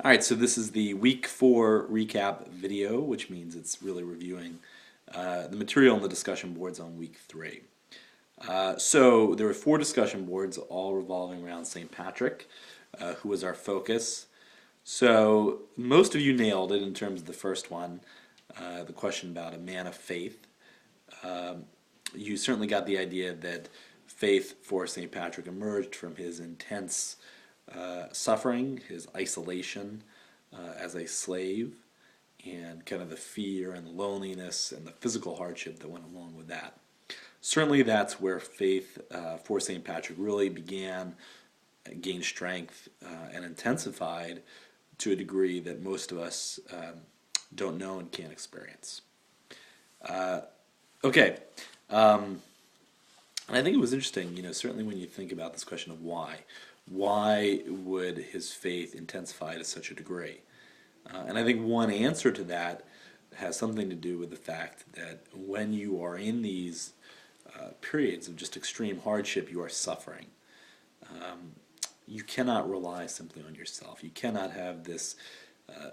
All right, so this is the week 4 recap video, which means it's really reviewing the material on the discussion boards on week 3. So there were 4 discussion boards, all revolving around St. Patrick, who was our focus. So most of you nailed it in terms of the first one, the question about a man of faith. You certainly got the idea that faith for St. Patrick emerged from his intense suffering, his isolation as a slave, and kind of the fear and the loneliness and the physical hardship that went along with that. Certainly that's where faith for St. Patrick really began, gained strength, and intensified to a degree that most of us don't know and can't experience. Okay. And I think it was interesting, certainly when you think about this question of why. Why would his faith intensify to such a degree? And I think one answer to that has something to do with the fact that when you are in these periods of just extreme hardship, you are suffering. You cannot rely simply on yourself. You cannot have this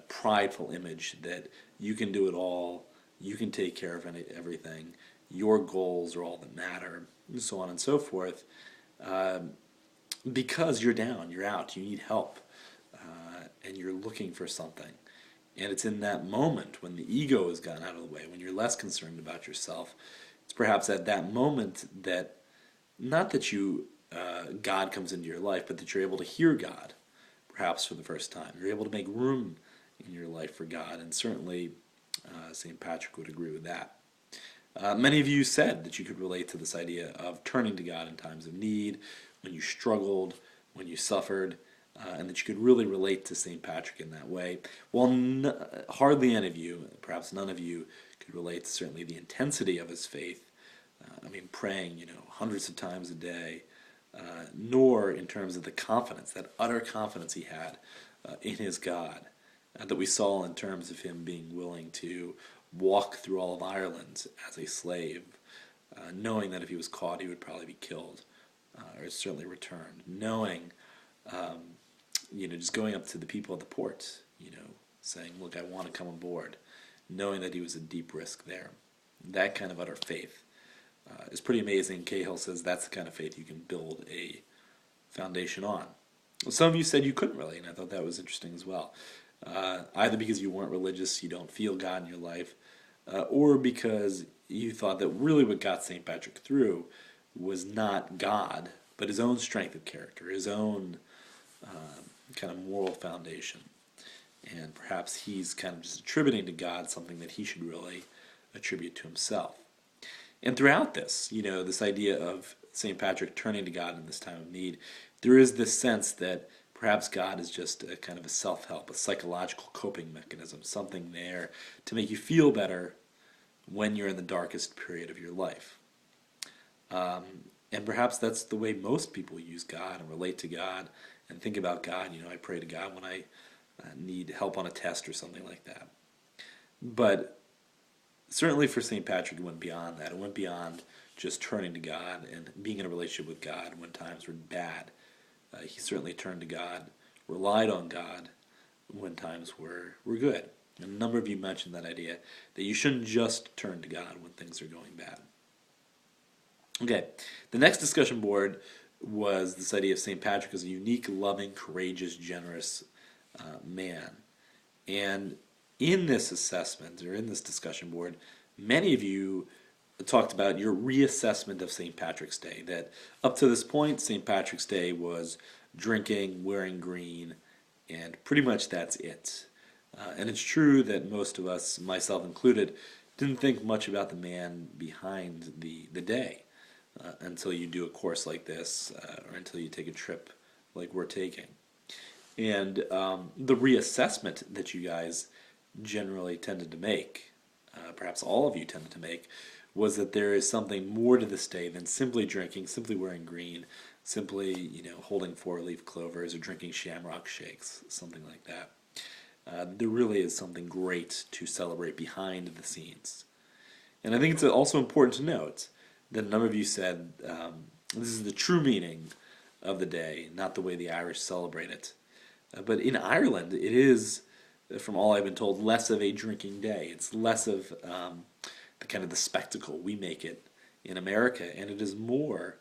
prideful image that you can do it all, you can take care of everything, your goals are all that matter, and so on and so forth, because you're down, you're out, you need help, and you're looking for something. And it's in that moment when the ego has gotten out of the way, when you're less concerned about yourself, it's perhaps at that moment that, not that God comes into your life, but that you're able to hear God, perhaps for the first time. You're able to make room in your life for God, and certainly St. Patrick would agree with that. Many of you said that you could relate to this idea of turning to God in times of need, when you struggled, when you suffered, and that you could really relate to St. Patrick in that way. While hardly any of you, perhaps none of you, could relate to certainly the intensity of his faith. Praying, hundreds of times a day, nor in terms of the confidence, that utter confidence he had in his God, that we saw in terms of him being willing to walk through all of Ireland as a slave, knowing that if he was caught he would probably be killed, or certainly returned, knowing, just going up to the people at the port, saying, look, I want to come aboard, knowing that he was a deep risk there. That kind of utter faith is pretty amazing. Cahill says that's the kind of faith you can build a foundation on. Well, some of you said you couldn't really, and I thought that was interesting as well. Either because you weren't religious, you don't feel God in your life, or because you thought that really what got St. Patrick through was not God, but his own strength of character, his own kind of moral foundation. And perhaps he's kind of just attributing to God something that he should really attribute to himself. And throughout this, this idea of St. Patrick turning to God in this time of need, there is this sense that perhaps God is just a kind of a self-help, a psychological coping mechanism, something there to make you feel better when you're in the darkest period of your life. And perhaps that's the way most people use God and relate to God and think about God. I pray to God when I need help on a test or something like that. But certainly for St. Patrick, it went beyond that. It went beyond just turning to God and being in a relationship with God when times were bad. He certainly turned to God, relied on God when times were good. And a number of you mentioned that idea, that you shouldn't just turn to God when things are going bad. Okay, the next discussion board was this idea of St. Patrick as a unique, loving, courageous, generous man. And in this assessment, or in this discussion board, many of you talked about your reassessment of St. Patrick's Day, that up to this point, St. Patrick's Day was drinking, wearing green, and pretty much that's it. And it's true that most of us, myself included, didn't think much about the man behind the day until you do a course like this, or until you take a trip like we're taking. And the reassessment that you guys generally tended to make, perhaps all of you tended to make, was that there is something more to this day than simply drinking, simply wearing green, simply holding 4-leaf clovers or drinking shamrock shakes, something like that. There really is something great to celebrate behind the scenes. And I think it's also important to note that a number of you said this is the true meaning of the day, not the way the Irish celebrate it. But in Ireland, it is, from all I've been told, less of a drinking day. It's less of the kind of the spectacle we make it in America, and it is more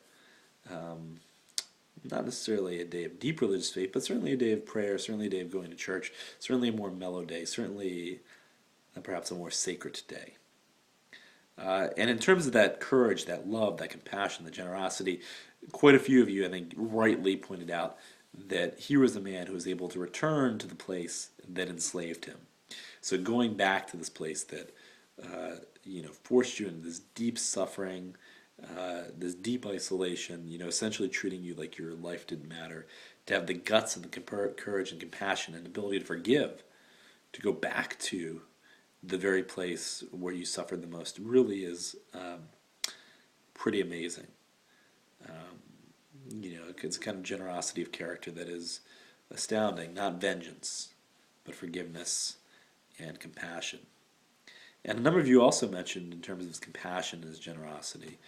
not necessarily a day of deep religious faith, but certainly a day of prayer, certainly a day of going to church, certainly a more mellow day, certainly perhaps a more sacred day. And in terms of that courage, that love, that compassion, the generosity, quite a few of you, I think, rightly pointed out that he was a man who was able to return to the place that enslaved him. So going back to this place that forced you into this deep suffering, this deep isolation, essentially treating you like your life didn't matter, to have the guts and the courage and compassion and ability to forgive, to go back to the very place where you suffered the most, really is pretty amazing. It's a kind of generosity of character that is astounding. Not vengeance, but forgiveness and compassion. And a number of you also mentioned, in terms of his compassion and his generosity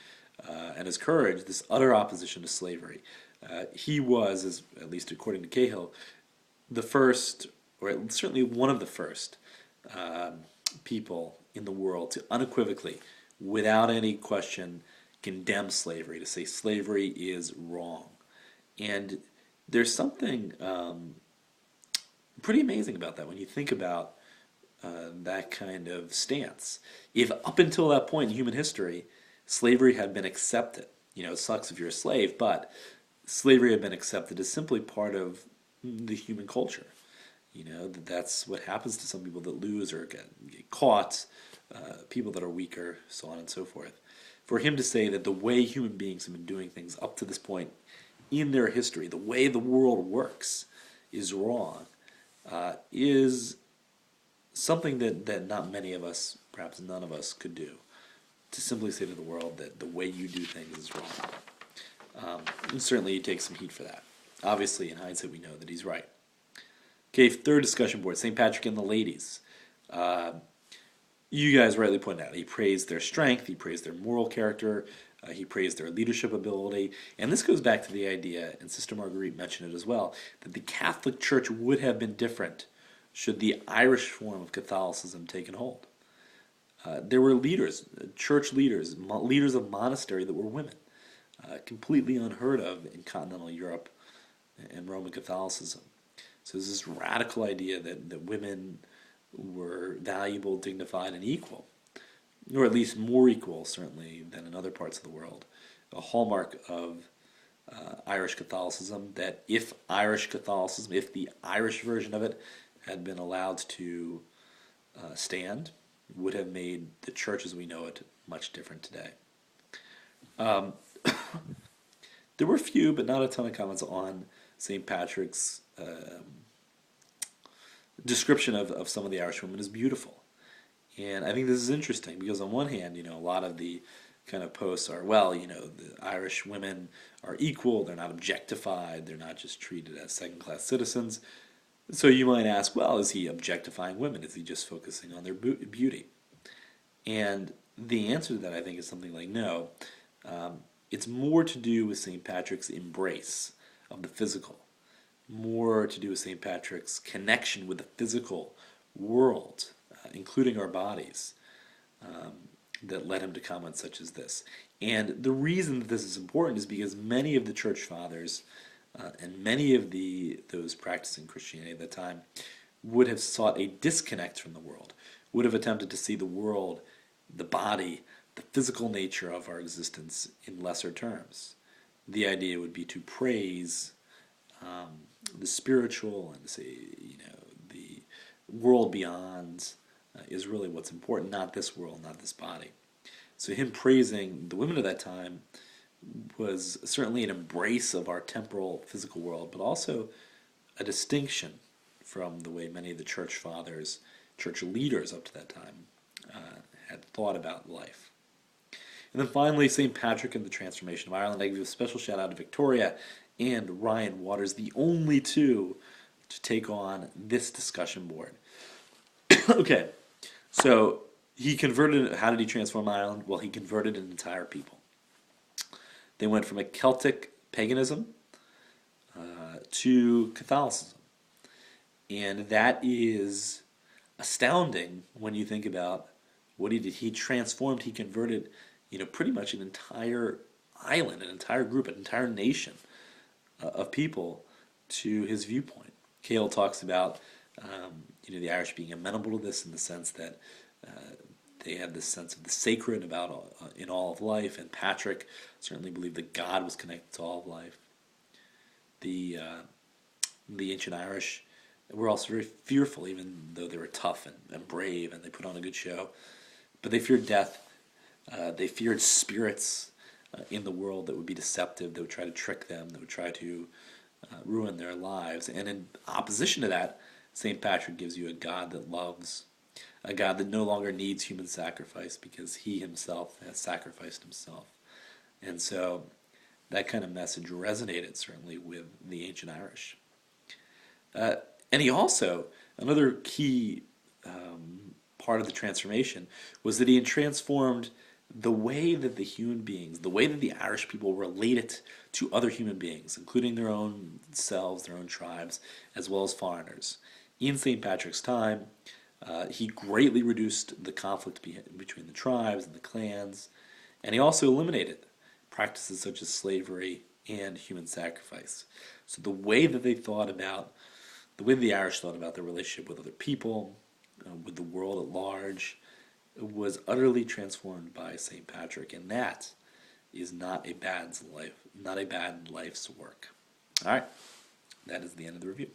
and his courage, this utter opposition to slavery. He was, at least according to Cahill, the first, or certainly one of the first people in the world to unequivocally, without any question, condemn slavery, to say slavery is wrong. And there's something pretty amazing about that when you think about that kind of stance. If up until that point in human history, slavery had been accepted, it sucks if you're a slave, but slavery had been accepted as simply part of the human culture. That's what happens to some people that lose or get caught, people that are weaker, so on and so forth. For him to say that the way human beings have been doing things up to this point in their history, the way the world works, is wrong, is something that not many of us, perhaps none of us, could do. To simply say to the world that the way you do things is wrong. And certainly he takes some heat for that. Obviously, in hindsight, we know that he's right. Okay, third discussion board, St. Patrick and the ladies. You guys rightly pointed out, he praised their strength, he praised their moral character, he praised their leadership ability. And this goes back to the idea, and Sister Marguerite mentioned it as well, that the Catholic Church would have been different should the Irish form of Catholicism taken hold. There were leaders, church leaders, leaders of monastery that were women, completely unheard of in continental Europe and Roman Catholicism. So there's this radical idea that women were valuable, dignified, and equal, or at least more equal, certainly, than in other parts of the world. A hallmark of Irish Catholicism, that if Irish Catholicism, if the Irish version of it had been allowed to stand, would have made the church as we know it much different today. There were few, but not a ton of comments on St. Patrick's description of some of the Irish women as beautiful. And I think this is interesting because on one hand, a lot of the kind of posts are, the Irish women are equal, they're not objectified, they're not just treated as second-class citizens. So you might ask, is he objectifying women? Is he just focusing on their beauty? And the answer to that, I think, is something like no. It's more to do with St. Patrick's embrace of the physical, more to do with St. Patrick's connection with the physical world, including our bodies, that led him to comments such as this. And the reason that this is important is because many of the church fathers and many of those practicing Christianity at that time would have sought a disconnect from the world, would have attempted to see the world, the body, the physical nature of our existence in lesser terms. The idea would be to praise the spiritual and say, the world beyond is really what's important, not this world, not this body. So him praising the women of that time was certainly an embrace of our temporal physical world, but also a distinction from the way many of the church fathers, church leaders up to that time, had thought about life. And then finally, St. Patrick and the Transformation of Ireland. I give a special shout out to Victoria and Ryan Waters, the only two to take on this discussion board. Okay, so he converted, how did he transform Ireland? Well, he converted an entire people. They went from a Celtic paganism to Catholicism. And that is astounding when you think about what he did. He transformed, he converted, pretty much an entire island, an entire group, an entire nation of people to his viewpoint. Cale talks about, the Irish being amenable to this in the sense that they had this sense of the sacred about in all of life, and Patrick certainly believed that God was connected to all of life. The ancient Irish were also very fearful, even though they were tough and brave, and they put on a good show. But they feared death. They feared spirits in the world that would be deceptive, that would try to trick them, that would try to ruin their lives. And in opposition to that, St. Patrick gives you a God that loves, a God that no longer needs human sacrifice because he himself has sacrificed himself. And so that kind of message resonated certainly with the ancient Irish. And he also, another key part of the transformation was that he had transformed the way that the human beings, the way that the Irish people related to other human beings, including their own selves, their own tribes, as well as foreigners. In St. Patrick's time, he greatly reduced the conflict between the tribes and the clans, and he also eliminated practices such as slavery and human sacrifice. So the way that the Irish thought about their relationship with other people, with the world at large, was utterly transformed by St. Patrick, and that is not a bad life's work. All right, that is the end of the review.